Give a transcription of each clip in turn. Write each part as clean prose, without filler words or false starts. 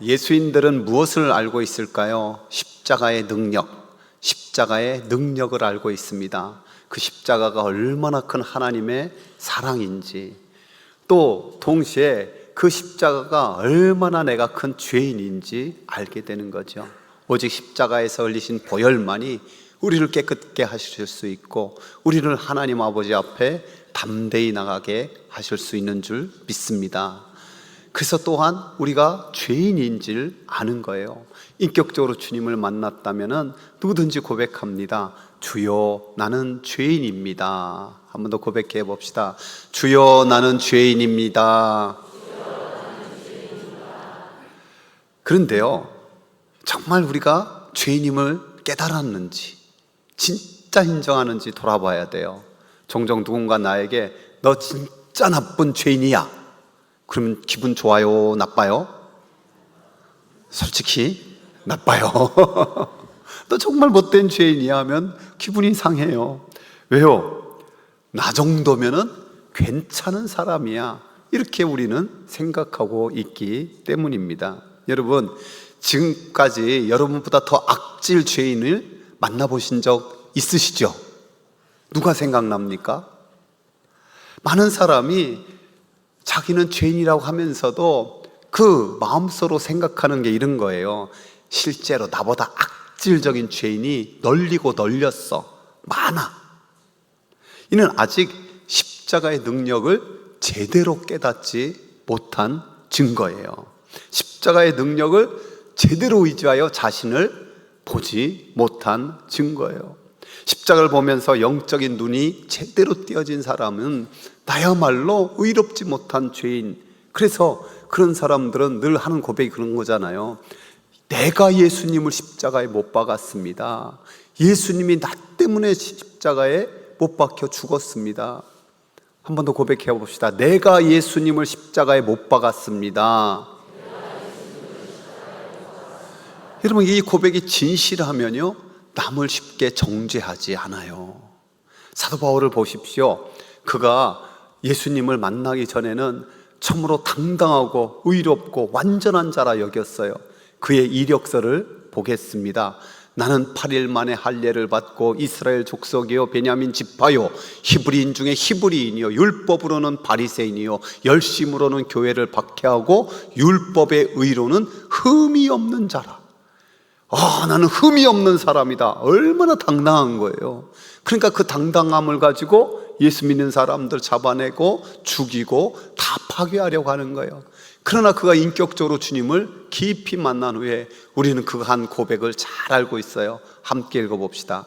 예수인들은 무엇을 알고 있을까요? 십자가의 능력을 알고 있습니다. 그 십자가가 얼마나 큰 하나님의 사랑인지, 또 동시에 그 십자가가 얼마나 내가 큰 죄인인지 알게 되는 거죠. 오직 십자가에서 흘리신 보혈만이 우리를 깨끗게 하실 수 있고, 우리를 하나님 아버지 앞에 담대히 나가게 하실 수 있는 줄 믿습니다. 그래서 또한 우리가 죄인인지를 아는 거예요. 인격적으로 주님을 만났다면 누구든지 고백합니다. 주여, 나는 죄인입니다. 한 번 더 고백해 봅시다. 주여, 나는 죄인입니다. 그런데요, 정말 우리가 죄인임을 깨달았는지, 진짜 인정하는지 돌아봐야 돼요. 종종 누군가 나에게 너 진짜 나쁜 죄인이야, 그러면 기분 좋아요, 나빠요? 솔직히 나빠요. 너 정말 못된 죄인이야 하면 기분이 상해요. 왜요? 나 정도면은 괜찮은 사람이야, 이렇게 우리는 생각하고 있기 때문입니다. 여러분, 지금까지 여러분보다 더 악질 죄인을 만나보신 적 있으시죠? 누가 생각납니까? 많은 사람이 자기는 죄인이라고 하면서도 그 마음속으로 생각하는 게 이런 거예요. 실제로 나보다 악질적인 죄인이 널리고 널렸어, 많아. 이는 아직 십자가의 능력을 제대로 깨닫지 못한 증거예요. 십자가의 능력을 제대로 의지하여 자신을 보지 못한 증거예요. 십자가를 보면서 영적인 눈이 제대로 띄어진 사람은 나야말로 의롭지 못한 죄인. 그래서 그런 사람들은 늘 하는 고백이 그런 거잖아요. 내가 예수님을 십자가에 못 박았습니다. 예수님이 나 때문에 십자가에 못 박혀 죽었습니다. 한 번 더 고백해 봅시다. 내가 예수님을 십자가에 못 박았습니다. 여러분, 이 고백이 진실하면요, 남을 쉽게 정죄하지 않아요. 사도 바울을 보십시오. 그가 예수님을 만나기 전에는 참으로 당당하고 의롭고 완전한 자라 여겼어요. 그의 이력서를 보겠습니다. 나는 8일 만에 할례를 받고 이스라엘 족속이요 베냐민 지파요 히브리인 중에 히브리인이요 율법으로는 바리새인이요 열심으로는 교회를 박해하고 율법의 의로는 흠이 없는 자라. 나는 흠이 없는 사람이다. 얼마나 당당한 거예요. 그러니까 그 당당함을 가지고 예수 믿는 사람들 잡아내고 죽이고 다 파괴하려고 하는 거예요. 그러나 그가 인격적으로 주님을 깊이 만난 후에 우리는 그 한 고백을 잘 알고 있어요. 함께 읽어봅시다.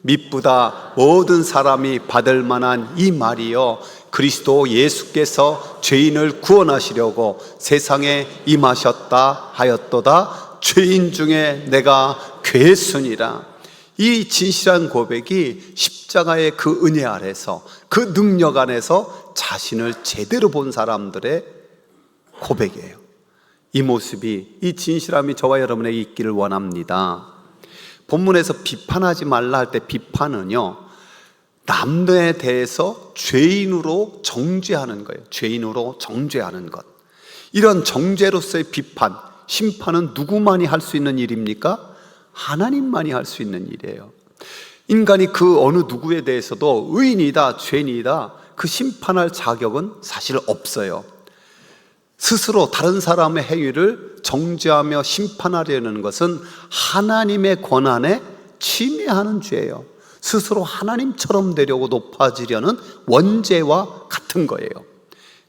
미쁘다 모든 사람이 받을 만한 이 말이요, 그리스도 예수께서 죄인을 구원하시려고 세상에 임하셨다 하였도다. 죄인 중에 내가 괴순이라. 이 진실한 고백이 십자가의 그 은혜 아래서, 그 능력 안에서 자신을 제대로 본 사람들의 고백이에요. 이 모습이, 이 진실함이 저와 여러분에게 있기를 원합니다. 본문에서 비판하지 말라 할 때 비판은요, 남에 대해서 죄인으로 정죄하는 거예요. 죄인으로 정죄하는 것. 이런 정죄로서의 비판, 심판은 누구만이 할 수 있는 일입니까? 하나님만이 할 수 있는 일이에요. 인간이 그 어느 누구에 대해서도 의인이다, 죄인이다, 그 심판할 자격은 사실 없어요. 스스로 다른 사람의 행위를 정죄하며 심판하려는 것은 하나님의 권한에 침해하는 죄예요. 스스로 하나님처럼 되려고 높아지려는 원죄와 같은 거예요.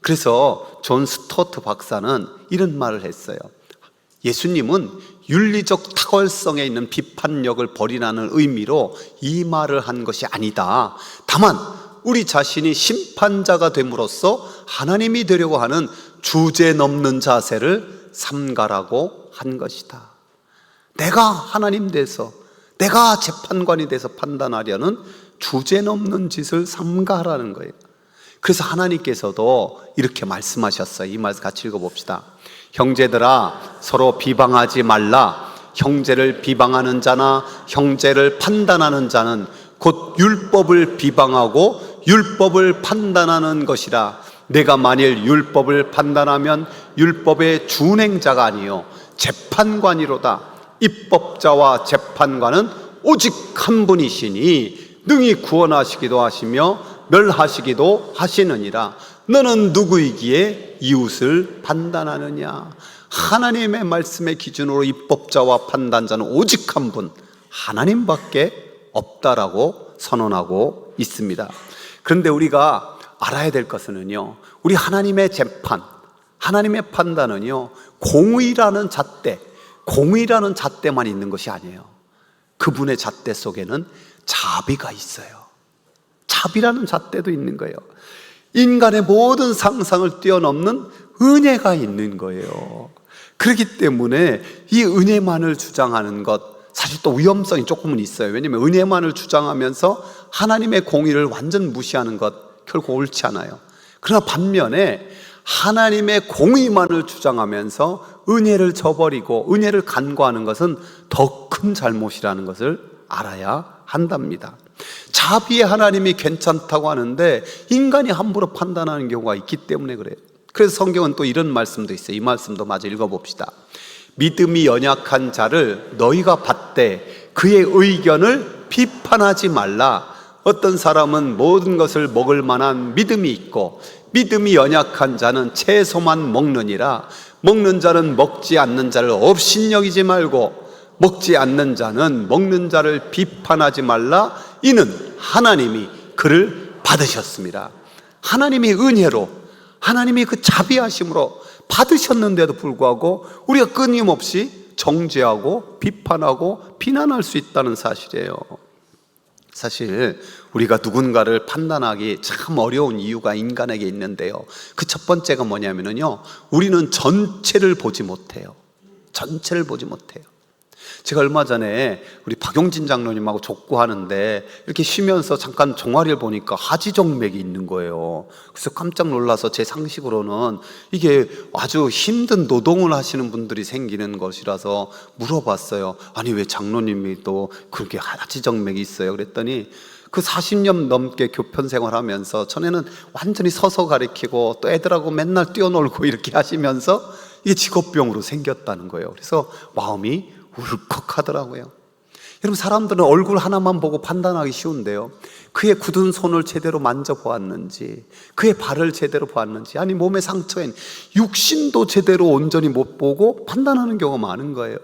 그래서 존 스토트 박사는 이런 말을 했어요. 예수님은 윤리적 탁월성에 있는 비판력을 버리라는 의미로 이 말을 한 것이 아니다. 다만 우리 자신이 심판자가 됨으로써 하나님이 되려고 하는 주제 넘는 자세를 삼가라고 한 것이다. 내가 하나님 돼서, 내가 재판관이 돼서 판단하려는 주제 넘는 짓을 삼가라는 거예요. 그래서 하나님께서도 이렇게 말씀하셨어요. 이 말씀 같이 읽어봅시다. 형제들아, 서로 비방하지 말라. 형제를 비방하는 자나 형제를 판단하는 자는 곧 율법을 비방하고 율법을 판단하는 것이라. 내가 만일 율법을 판단하면 율법의 준행자가 아니요 재판관이로다. 입법자와 재판관은 오직 한 분이시니 능히 구원하시기도 하시며 멸하시기도 하시느니라. 너는 누구이기에 이웃을 판단하느냐. 하나님의 말씀의 기준으로 입법자와 판단자는 오직 한 분, 하나님밖에 없다라고 선언하고 있습니다. 그런데 우리가 알아야 될 것은요, 우리 하나님의 재판, 하나님의 판단은요, 공의라는 잣대만 있는 것이 아니에요. 그분의 잣대 속에는 자비가 있어요. 자비라는 잣대도 있는 거예요. 인간의 모든 상상을 뛰어넘는 은혜가 있는 거예요. 그렇기 때문에 이 은혜만을 주장하는 것, 사실 또 위험성이 조금은 있어요. 왜냐하면 은혜만을 주장하면서 하나님의 공의를 완전 무시하는 것 결코 옳지 않아요. 그러나 반면에 하나님의 공의만을 주장하면서 은혜를 저버리고 은혜를 간과하는 것은 더 큰 잘못이라는 것을 알아야 한답니다. 자비의 하나님이 괜찮다고 하는데 인간이 함부로 판단하는 경우가 있기 때문에 그래요. 그래서 성경은 또 이런 말씀도 있어요. 이 말씀도 마저 읽어봅시다. 믿음이 연약한 자를 너희가 받되 그의 의견을 비판하지 말라. 어떤 사람은 모든 것을 먹을 만한 믿음이 있고 믿음이 연약한 자는 채소만 먹느니라. 먹는 자는 먹지 않는 자를 업신여기지 말고 먹지 않는 자는 먹는 자를 비판하지 말라. 이는 하나님이 그를 받으셨습니다. 하나님이 은혜로, 하나님이 그 자비하심으로 받으셨는데도 불구하고 우리가 끊임없이 정죄하고 비판하고 비난할 수 있다는 사실이에요. 사실 우리가 누군가를 판단하기 참 어려운 이유가 인간에게 있는데요, 그 첫 번째가 뭐냐면요, 우리는 전체를 보지 못해요. 전체를 보지 못해요. 제가 얼마 전에 우리 박용진 장로님하고 족구하는데 이렇게 쉬면서 잠깐 종아리를 보니까 하지정맥이 있는 거예요. 그래서 깜짝 놀라서 제 상식으로는 이게 아주 힘든 노동을 하시는 분들이 생기는 것이라서 물어봤어요. 아니 왜 장로님이 또 그렇게 하지정맥이 있어요? 그랬더니 그 40년 넘게 교편 생활하면서 전에는 완전히 서서 가르치고 또 애들하고 맨날 뛰어놀고 이렇게 하시면서 이게 직업병으로 생겼다는 거예요. 그래서 마음이 울컥하더라고요. 여러분, 사람들은 얼굴 하나만 보고 판단하기 쉬운데요, 그의 굳은 손을 제대로 만져보았는지, 그의 발을 제대로 보았는지, 아니 몸의 상처엔 육신도 제대로 온전히 못 보고 판단하는 경우가 많은 거예요.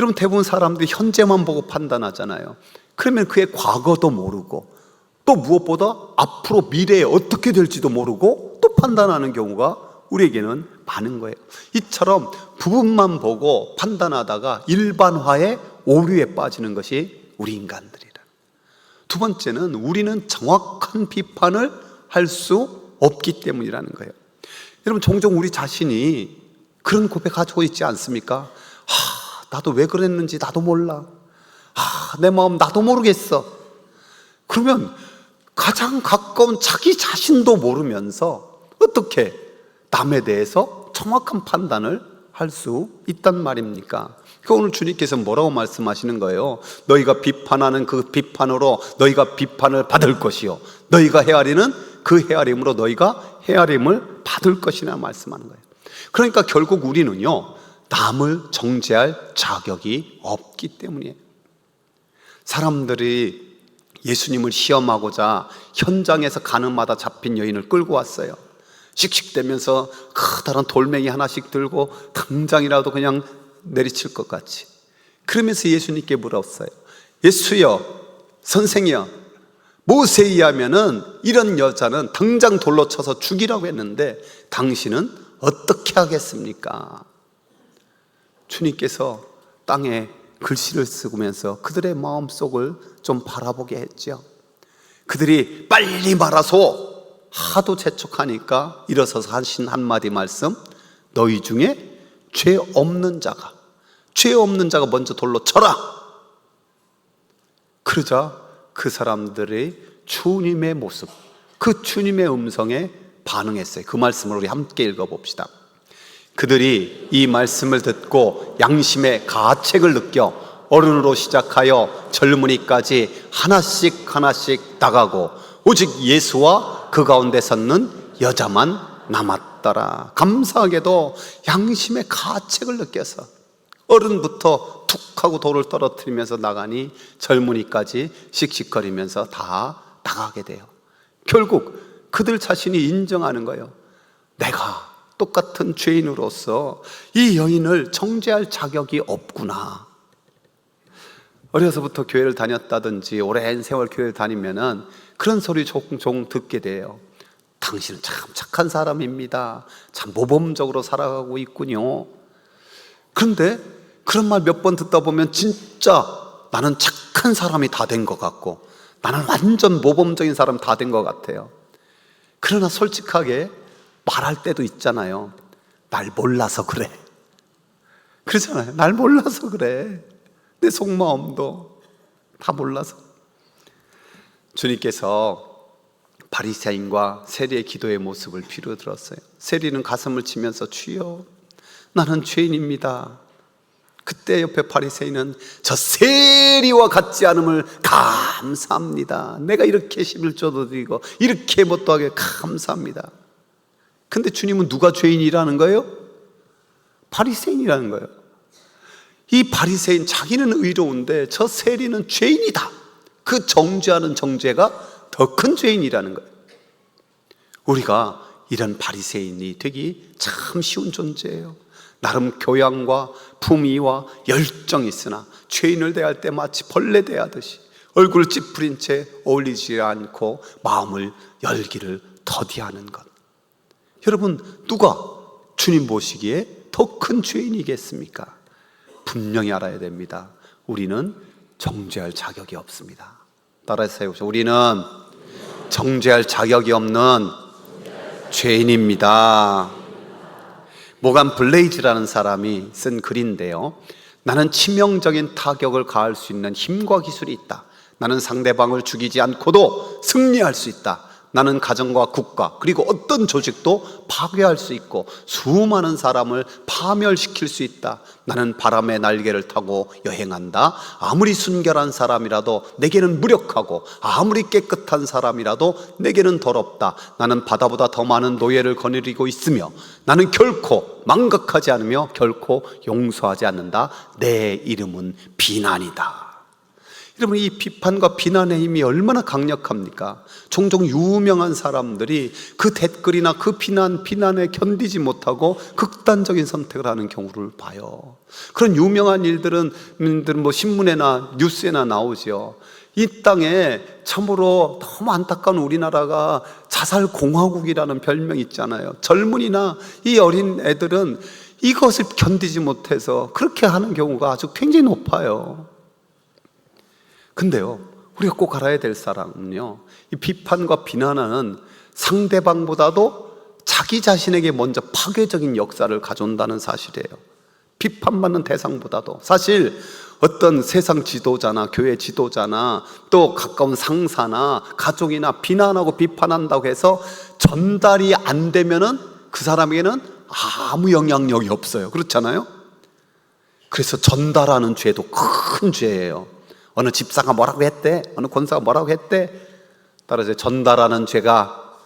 여러분, 대부분 사람들이 현재만 보고 판단하잖아요. 그러면 그의 과거도 모르고 또 무엇보다 앞으로 미래에 어떻게 될지도 모르고 또 판단하는 경우가 우리에게는 많은 거예요. 이처럼 부분만 보고 판단하다가 일반화의 오류에 빠지는 것이 우리 인간들이라. 두 번째는 우리는 정확한 비판을 할 수 없기 때문이라는 거예요. 여러분, 종종 우리 자신이 그런 고백하고 있지 않습니까? 나도 왜 그랬는지 나도 몰라. 내 마음 나도 모르겠어. 그러면 가장 가까운 자기 자신도 모르면서 어떻게 남에 대해서 정확한 판단을 할 수 있단 말입니까? 그 오늘 주님께서 뭐라고 말씀하시는 거예요? 너희가 비판하는 그 비판으로 너희가 비판을 받을 것이요, 너희가 헤아리는 그 헤아림으로 너희가 헤아림을 받을 것이라 말씀하는 거예요. 그러니까 결국 우리는요, 남을 정죄할 자격이 없기 때문이에요. 사람들이 예수님을 시험하고자 현장에서 가늠하다 잡힌 여인을 끌고 왔어요. 씩씩대면서 커다란 돌멩이 하나씩 들고 당장이라도 그냥 내리칠 것 같이. 그러면서 예수님께 물었어요. 예수여, 선생이여, 모세에 의하면은 이런 여자는 당장 돌로 쳐서 죽이라고 했는데 당신은 어떻게 하겠습니까? 주님께서 땅에 글씨를 쓰면서 그들의 마음속을 좀 바라보게 했죠. 그들이 빨리 말아서 하도 재촉하니까 일어서서 하신 한마디 말씀, 너희 중에 죄 없는 자가 먼저 돌로 쳐라. 그러자 그 사람들의 주님의 모습, 그 주님의 음성에 반응했어요. 그 말씀을 우리 함께 읽어봅시다. 그들이 이 말씀을 듣고 양심의 가책을 느껴 어른으로 시작하여 젊은이까지 하나씩 나가고 오직 예수와 그 가운데 섰는 여자만 남았더라. 감사하게도 양심의 가책을 느껴서 어른부터 툭 하고 돌을 떨어뜨리면서 나가니 젊은이까지 씩씩거리면서 다 나가게 돼요. 결국 그들 자신이 인정하는 거예요. 내가 똑같은 죄인으로서 이 여인을 정죄할 자격이 없구나. 어려서부터 교회를 다녔다든지 오랜 세월 교회를 다니면은 그런 소리 종종 듣게 돼요. 당신은 참 착한 사람입니다. 참 모범적으로 살아가고 있군요. 그런데 그런 말 몇 번 듣다 보면 진짜 나는 착한 사람이 다 된 것 같고 나는 완전 모범적인 사람 다 된 것 같아요. 그러나 솔직하게 말할 때도 있잖아요. 날 몰라서 그래. 그러잖아요. 날 몰라서 그래. 내 속마음도 다 몰라서. 주님께서 바리새인과 세리의 기도의 모습을 필요 들었어요. 세리는 가슴을 치면서 주여 나는 죄인입니다. 그때 옆에 바리새인은 저 세리와 같지 않음을 감사합니다. 내가 이렇게 11조도 드리고 이렇게 못도하게 감사합니다. 근데 주님은 누가 죄인이라는 거예요? 바리새인이라는 거예요. 이 바리새인 자기는 의로운데 저 세리는 죄인이다. 그 정죄하는 정죄가 더 큰 죄인이라는 거예요. 우리가 이런 바리새인이 되기 참 쉬운 존재예요. 나름 교양과 품위와 열정이 있으나 죄인을 대할 때 마치 벌레 대하듯이 얼굴 찌푸린 채 어울리지 않고 마음을 열기를 더디하는 것. 여러분, 누가 주님 보시기에 더 큰 죄인이겠습니까? 분명히 알아야 됩니다. 우리는 정죄할 자격이 없습니다. 따라서 해보세요. 우리는 정죄할 자격이 없는 죄인입니다. 모간 블레이즈라는 사람이 쓴 글인데요. 나는 치명적인 타격을 가할 수 있는 힘과 기술이 있다. 나는 상대방을 죽이지 않고도 승리할 수 있다. 나는 가정과 국가 그리고 어떤 조직도 파괴할 수 있고 수많은 사람을 파멸시킬 수 있다. 나는 바람의 날개를 타고 여행한다. 아무리 순결한 사람이라도 내게는 무력하고 아무리 깨끗한 사람이라도 내게는 더럽다. 나는 바다보다 더 많은 노예를 거느리고 있으며 나는 결코 망각하지 않으며 결코 용서하지 않는다. 내 이름은 비난이다. 여러분, 이 비판과 비난의 힘이 얼마나 강력합니까? 종종 유명한 사람들이 그 댓글이나 그 비난에 견디지 못하고 극단적인 선택을 하는 경우를 봐요. 그런 유명한 일들은 뭐 신문에나 뉴스에나 나오죠. 이 땅에 참으로 너무 안타까운 우리나라가 자살공화국이라는 별명이 있잖아요. 젊은이나 이 어린 애들은 이것을 견디지 못해서 그렇게 하는 경우가 아주 굉장히 높아요. 근데요, 우리가 꼭 알아야 될 사람은요, 이 비판과 비난하는 상대방보다도 자기 자신에게 먼저 파괴적인 역사를 가져온다는 사실이에요. 비판받는 대상보다도. 사실 어떤 세상 지도자나 교회 지도자나 또 가까운 상사나 가족이나 비난하고 비판한다고 해서 전달이 안 되면은 그 사람에게는 아무 영향력이 없어요. 그렇잖아요? 그래서 전달하는 죄도 큰 죄예요. 어느 집사가 뭐라고 했대, 어느 권사가 뭐라고 했대, 따라서 전달하는 죄가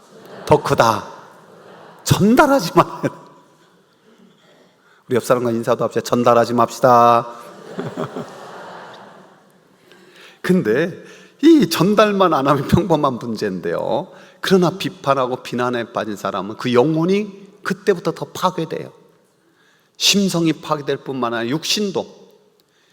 더 크다. 전달하지 마. 우리 옆 사람과 인사도 합시다. 전달하지 맙시다. 근데 이 전달만 안 하면 평범한 문제인데요, 그러나 비판하고 비난에 빠진 사람은 그 영혼이 그때부터 더 파괴돼요. 심성이 파괴될 뿐만 아니라 육신도.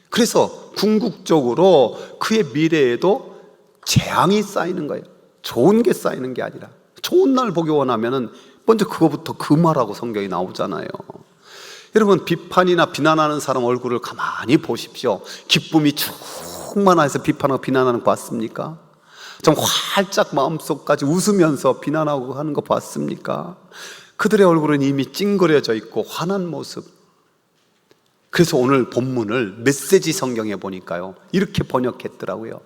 그래서 궁극적으로 그의 미래에도 재앙이 쌓이는 거예요. 좋은 게 쌓이는 게 아니라. 좋은 날 보기 원하면은 먼저 그거부터 금하라고 성경이 나오잖아요. 여러분, 비판이나 비난하는 사람 얼굴을 가만히 보십시오. 기쁨이 충만해서 비판하고 비난하는 거 봤습니까? 좀 활짝 마음속까지 웃으면서 비난하고 하는 거 봤습니까? 그들의 얼굴은 이미 찡그려져 있고 화난 모습. 그래서 오늘 본문을 메시지 성경에 보니까요, 이렇게 번역했더라고요.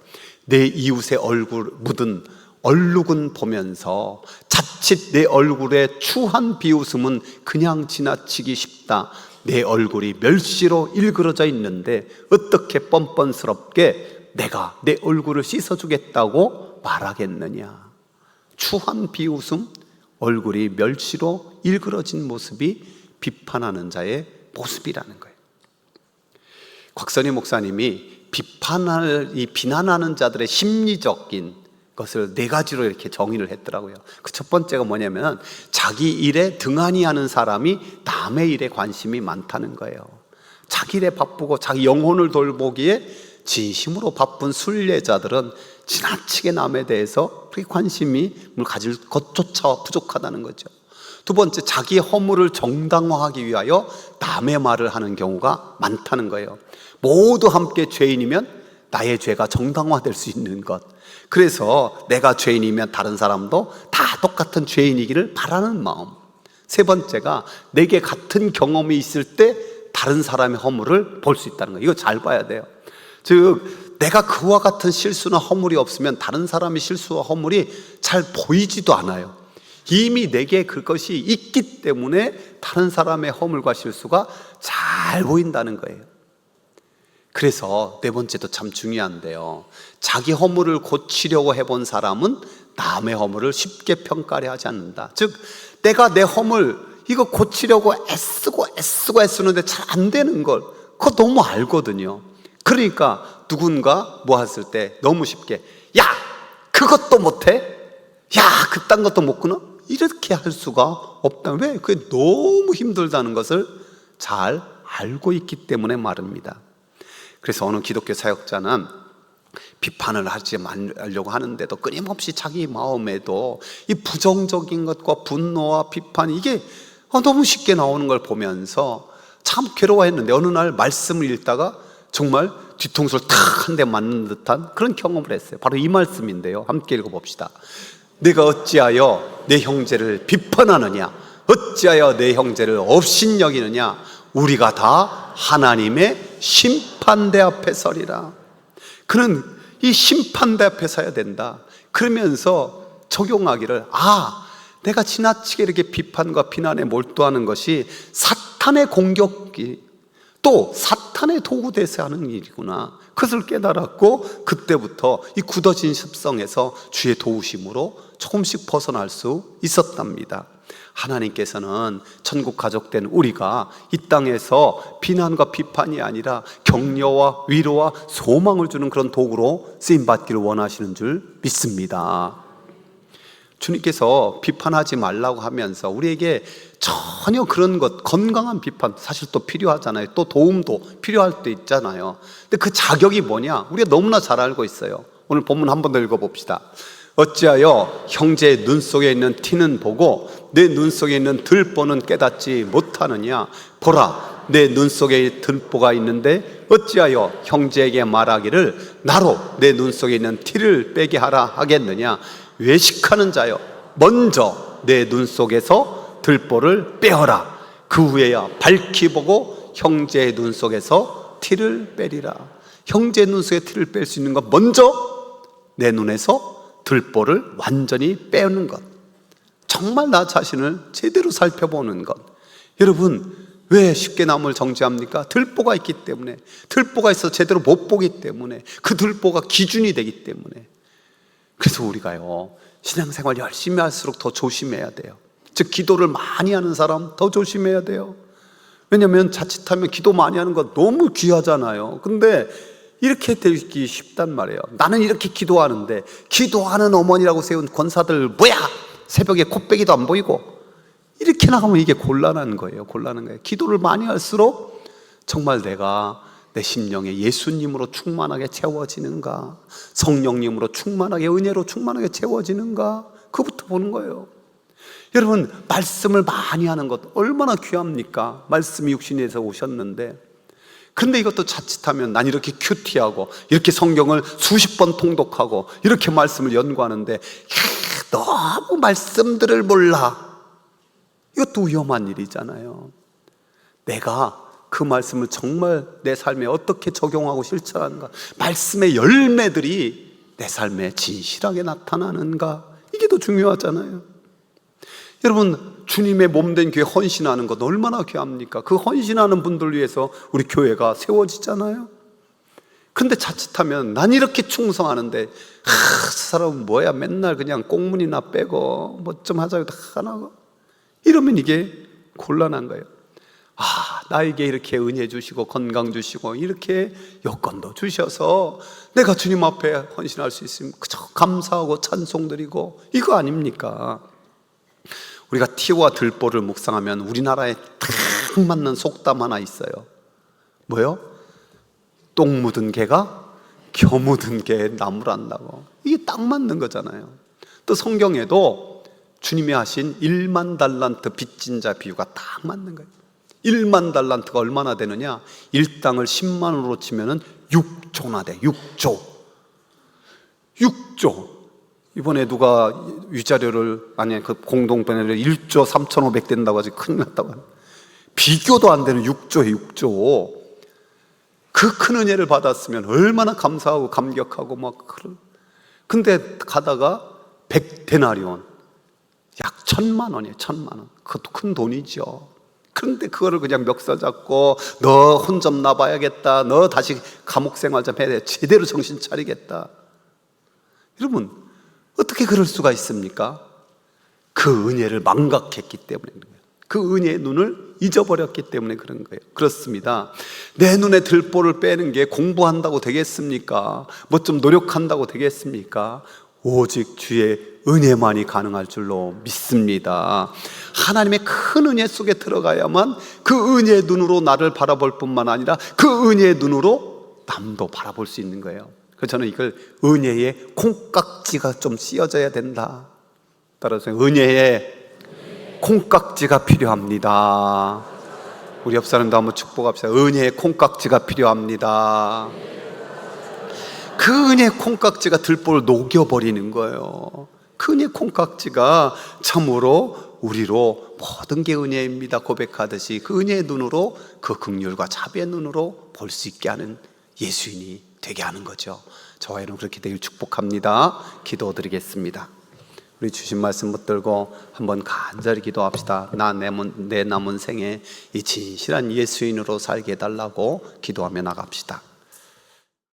내 이웃의 얼굴 묻은 얼룩은 보면서 자칫 내 얼굴에 추한 비웃음은 그냥 지나치기 쉽다. 내 얼굴이 멸시로 일그러져 있는데 어떻게 뻔뻔스럽게 내가 내 얼굴을 씻어주겠다고 말하겠느냐. 추한 비웃음, 얼굴이 멸시로 일그러진 모습이 비판하는 자의 모습이라는 거예요. 곽선희 목사님이 비난하는 자들의 심리적인 것을 4가지로 이렇게 정의를 했더라고요. 그 첫 번째가 뭐냐면 자기 일에 등한히 하는 사람이 남의 일에 관심이 많다는 거예요. 자기 일에 바쁘고 자기 영혼을 돌보기에 진심으로 바쁜 순례자들은 지나치게 남에 대해서 그렇게 관심을 가질 것조차 부족하다는 거죠. 두 번째, 자기의 허물을 정당화하기 위하여 남의 말을 하는 경우가 많다는 거예요. 모두 함께 죄인이면 나의 죄가 정당화될 수 있는 것, 그래서 내가 죄인이면 다른 사람도 다 똑같은 죄인이기를 바라는 마음. 세 번째가 내게 같은 경험이 있을 때 다른 사람의 허물을 볼 수 있다는 거예요. 이거 잘 봐야 돼요. 즉 내가 그와 같은 실수나 허물이 없으면 다른 사람의 실수와 허물이 잘 보이지도 않아요. 이미 내게 그것이 있기 때문에 다른 사람의 허물과 실수가 잘 보인다는 거예요. 그래서 4번째도 참 중요한데요, 자기 허물을 고치려고 해본 사람은 남의 허물을 쉽게 평가를 하지 않는다. 즉 내가 내 허물 이거 고치려고 애쓰는데 잘 안 되는 걸 그거 너무 알거든요. 그러니까 누군가 뭐 했을 때 너무 쉽게 야 그것도 못해? 야 그딴 것도 못 끊어? 이렇게 할 수가 없다. 왜? 그게 너무 힘들다는 것을 잘 알고 있기 때문에 말입니다. 그래서 어느 기독교 사역자는 비판을 하지 말려고 하는데도 끊임없이 자기 마음에도 이 부정적인 것과 분노와 비판 이게 너무 쉽게 나오는 걸 보면서 참 괴로워했는데 어느 날 말씀을 읽다가 정말 뒤통수를 탁 한 대 맞는 듯한 그런 경험을 했어요. 바로 이 말씀인데요, 함께 읽어봅시다. 내가 어찌하여 내 형제를 비판하느냐, 어찌하여 내 형제를 업신여기느냐, 우리가 다 하나님의 심판대 앞에 서리라. 그는 이 심판대 앞에 서야 된다. 그러면서 적용하기를, 내가 지나치게 이렇게 비판과 비난에 몰두하는 것이 사탄의 공격이 또 사탄의 도구 돼서 하는 일이구나, 그것을 깨달았고 그때부터 이 굳어진 습성에서 주의 도우심으로 조금씩 벗어날 수 있었답니다. 하나님께서는 천국 가족된 우리가 이 땅에서 비난과 비판이 아니라 격려와 위로와 소망을 주는 그런 도구로 쓰임받기를 원하시는 줄 믿습니다. 주님께서 비판하지 말라고 하면서 우리에게 전혀 그런 것, 건강한 비판 사실 또 필요하잖아요. 또 도움도 필요할 때 있잖아요. 근데 그 자격이 뭐냐? 우리가 너무나 잘 알고 있어요. 오늘 본문 한 번 더 읽어봅시다. 어찌하여 형제의 눈 속에 있는 티는 보고 내 눈 속에 있는 들보는 깨닫지 못하느냐? 보라, 내 눈 속에 들보가 있는데 어찌하여 형제에게 말하기를 나로 내 눈 속에 있는 티를 빼게 하라 하겠느냐? 외식하는 자여, 먼저 내 눈 속에서 들보를 빼어라. 그 후에야 밝히 보고 형제의 눈 속에서 티를 빼리라. 형제의 눈 속에 티를 뺄 수 있는 것, 먼저 내 눈에서 들보를 완전히 빼는 것, 정말 나 자신을 제대로 살펴보는 것. 여러분, 왜 쉽게 남을 정죄합니까? 들보가 있기 때문에, 들보가 있어서 제대로 못 보기 때문에, 그 들보가 기준이 되기 때문에. 그래서 우리가요, 신앙생활 열심히 할수록 더 조심해야 돼요. 즉 기도를 많이 하는 사람 더 조심해야 돼요. 왜냐하면 자칫하면 기도 많이 하는 거 너무 귀하잖아요. 근데 이렇게 되기 쉽단 말이에요. 나는 이렇게 기도하는데 기도하는 어머니라고 세운 권사들 뭐야? 새벽에 코빼기도 안 보이고, 이렇게 나가면 이게 곤란한 거예요. 곤란한 거예요. 기도를 많이 할수록 정말 내가 내 심령에 예수님으로 충만하게 채워지는가, 성령님으로 충만하게, 은혜로 충만하게 채워지는가, 그것부터 보는 거예요. 여러분, 말씀을 많이 하는 것 얼마나 귀합니까? 말씀이 육신에서 오셨는데, 근데 이것도 자칫하면 난 이렇게 큐티하고 이렇게 성경을 수십 번 통독하고 이렇게 말씀을 연구하는데 너무 말씀들을 몰라. 이것도 위험한 일이잖아요. 내가 그 말씀을 정말 내 삶에 어떻게 적용하고 실천하는가, 말씀의 열매들이 내 삶에 진실하게 나타나는가, 이게 더 중요하잖아요. 여러분, 주님의 몸된 교회 헌신하는 것 얼마나 귀합니까? 그 헌신하는 분들 위해서 우리 교회가 세워지잖아요. 근데 자칫하면 난 이렇게 충성하는데 저 사람은 뭐야, 맨날 그냥 꽁문이나 빼고 뭐 좀 하자고 다 하나고, 이러면 이게 곤란한 거예요. 나에게 이렇게 은혜 주시고 건강 주시고 이렇게 여건도 주셔서 내가 주님 앞에 헌신할 수 있으면 그저 감사하고 찬송드리고 이거 아닙니까? 우리가 티와 들보를 묵상하면 우리나라에 딱 맞는 속담 하나 있어요. 뭐요? 똥 묻은 개가 겨 묻은 개의 나무를 안다고. 이게 딱 맞는 거잖아요. 또 성경에도 주님이 하신 1만 달란트 빚진 자 비유가 딱 맞는 거예요. 1만 달란트가 얼마나 되느냐? 1당을 10만 원으로 치면은 6조나 돼. 6조. 이번에 누가 위자료를 그 공동변호를 1조 3,500 된다고 하지 큰일 났다고. 비교도 안 되는 6조에 6조. 그 큰 은혜를 받았으면 얼마나 감사하고 감격하고 근데 가다가 100데나리온, 약 1,000만 원이에요. 1,000만 원. 그것도 큰 돈이죠. 그런데 그거를 그냥 멱살 잡고 너 혼 좀 나봐야겠다, 너 다시 감옥 생활 좀 해야 돼, 제대로 정신 차리겠다. 여러분, 어떻게 그럴 수가 있습니까? 그 은혜를 망각했기 때문에 그런 거예요. 그 은혜의 눈을 잊어버렸기 때문에 그런 거예요. 그렇습니다. 내 눈에 들보를 빼는 게 공부한다고 되겠습니까? 뭐 좀 노력한다고 되겠습니까? 오직 주의 은혜만이 가능할 줄로 믿습니다. 하나님의 큰 은혜 속에 들어가야만 그 은혜의 눈으로 나를 바라볼 뿐만 아니라 그 은혜의 눈으로 남도 바라볼 수 있는 거예요. 그래서 저는 이걸 은혜의 콩깍지가 좀 씌어져야 된다. 따라서 은혜의 콩깍지가 필요합니다. 우리 옆 사람도 한번 축복합시다. 은혜의 콩깍지가 필요합니다. 그 은혜의 콩깍지가 들보를 녹여버리는 거예요. 그 은혜의 콩깍지가 참으로 우리로 모든 게 은혜입니다 고백하듯이 그 은혜의 눈으로, 그 긍휼과 자비의 눈으로 볼 수 있게 하는 예수인이 되게 하는 거죠. 저와 여러분 그렇게 되길 축복합니다. 기도드리겠습니다. 우리 주신 말씀 붙들고 한번 간절히 기도합시다. 내 남은 생에 이 진실한 예수인으로 살게 해달라고 기도하며 나갑시다.